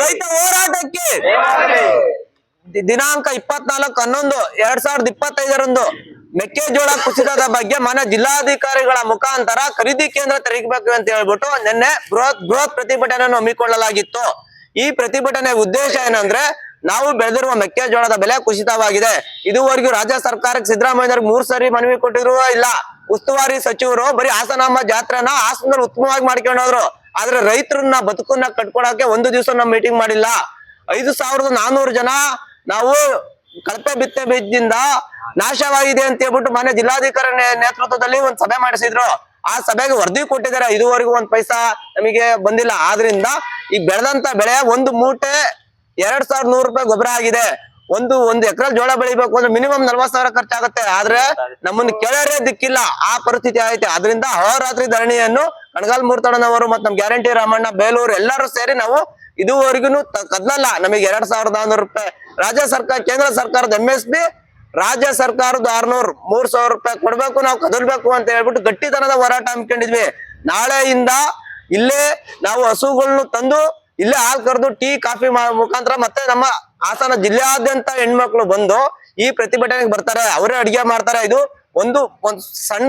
ರೈತ ಹೋರಾಟಕ್ಕೆ ದಿನಾಂಕ 24/11/2025 ಮೆಕ್ಕೆಜೋಳ ಕುಸಿತದ ಬಗ್ಗೆ ಮಾನ್ಯ ಜಿಲ್ಲಾಧಿಕಾರಿಗಳ ಮುಖಾಂತರ ಖರೀದಿ ಕೇಂದ್ರ ತೆರೆಯಬೇಕು ಅಂತ ಹೇಳ್ಬಿಟ್ಟು ನಿನ್ನೆ ಬೃಹತ್ ಪ್ರತಿಭಟನೆಯನ್ನು ಹಮ್ಮಿಕೊಳ್ಳಲಾಗಿತ್ತು. ಈ ಪ್ರತಿಭಟನೆ ಉದ್ದೇಶ ಏನಂದ್ರೆ, ನಾವು ಬೆಳೆದಿರುವ ಮೆಕ್ಕೆಜೋಳದ ಬೆಲೆ ಕುಸಿತವಾಗಿದೆ. ಇದುವರೆಗೂ ರಾಜ್ಯ ಸರ್ಕಾರಕ್ಕೆ ಸಿದ್ದರಾಮಯ್ಯವ್ರಿಗೆ 3 ಸರಿ ಮನವಿ ಕೊಟ್ಟಿದ್ರು ಇಲ್ಲ. ಉಸ್ತುವಾರಿ ಸಚಿವರು ಬರೀ ಹಾಸನಾಂಬ ಜಾತ್ರೆನ ಹಾಸನದಲ್ಲಿ ಉತ್ತಮವಾಗಿ ಮಾಡ್ಕೊಂಡೋದ್ರು. ಆದ್ರೆ ರೈತರನ್ನ ಬದುಕನ್ನ ಕಟ್ಕೊಳಕ್ಕೆ ಒಂದು ದಿವಸ ನಾವು ಮೀಟಿಂಗ್ ಮಾಡಿಲ್ಲ. 5400 ಜನ ನಾವು ಕಳಪೆ ಬಿತ್ತೆ ಬೀಜದಿಂದ ನಾಶವಾಗಿದೆ ಅಂತ ಹೇಳ್ಬಿಟ್ಟು ಮಾನ್ಯ ಜಿಲ್ಲಾಧಿಕಾರಿ ನೇತೃತ್ವದಲ್ಲಿ ಒಂದ್ ಸಭೆ ಮಾಡಿಸಿದ್ರು. ಆ ಸಭೆಗೆ ವರದಿ ಕೊಟ್ಟಿದ್ದಾರೆ. ಇದುವರೆಗೂ 1 ಪೈಸಾ ನಮಗೆ ಬಂದಿಲ್ಲ. ಆದ್ರಿಂದ ಈ ಬೆಳೆದಂತ ಬೆಳೆ ಒಂದು ಮೂಟೆ 2100 ರೂಪಾಯಿ ಗೊಬ್ಬರ ಆಗಿದೆ. ಒಂದು ಎಕರೆ ಜೋಳ ಬೆಳಿಬೇಕು ಅಂದ್ರೆ ಮಿನಿಮಮ್ 40,000 ಖರ್ಚಾಗುತ್ತೆ. ಆದ್ರೆ ನಮ್ಮನ್ನ ಕೇಳೋರೇ ದಿಕ್ಕಿಲ್ಲ, ಆ ಪರಿಸ್ಥಿತಿ ಐತೆ. ಆದ್ರಿಂದ ಅಹೋರಾತ್ರಿ ಧರಣಿಯನ್ನು ಕಣಗಾಲ್ ಮೂರ್ತಣ್ಣನವರು ಮತ್ತು ನಮ್ ಗ್ಯಾರಂಟಿ ರಾಮಣ್ಣ ಬೇಲೂರು ಎಲ್ಲರೂ ಸೇರಿ ನಾವು ಇದುವರೆಗೂ ಕದ್ಲಲ್ಲ. ನಮಗೆ 2400 ರೂಪಾಯಿ ರಾಜ್ಯ ಸರ್ಕಾರ, ಕೇಂದ್ರ ಸರ್ಕಾರದ MSP, ರಾಜ್ಯ ಸರ್ಕಾರದ 600, 3000 ರೂಪಾಯಿ ಕೊಡ್ಬೇಕು, ನಾವು ಕದಲ್ಬೇಕು ಅಂತ ಹೇಳ್ಬಿಟ್ಟು ಗಟ್ಟಿತನದ ಹೋರಾಟ ಹಮ್ಮಿಕೊಂಡಿದ್ವಿ. ನಾಳೆಯಿಂದ ಇಲ್ಲೇ ನಾವು ಹಸುಗಳನ್ನು ತಂದು ಇಲ್ಲೇ ಹಾಲು ಕರೆದು ಟೀ ಕಾಫಿ ಮುಖಾಂತರ ಮತ್ತೆ ನಮ್ಮ ಹಾಸನ ಜಿಲ್ಲೆಯಾದ್ಯಂತ ಹೆಣ್ಮಕ್ಳು ಬಂದು ಈ ಪ್ರತಿಭಟನೆಗೆ ಬರ್ತಾರೆ. ಅವರೇ ಅಡಿಗೆ ಮಾಡ್ತಾರೆ. ಇದು ಒಂದು ಸಣ್ಣ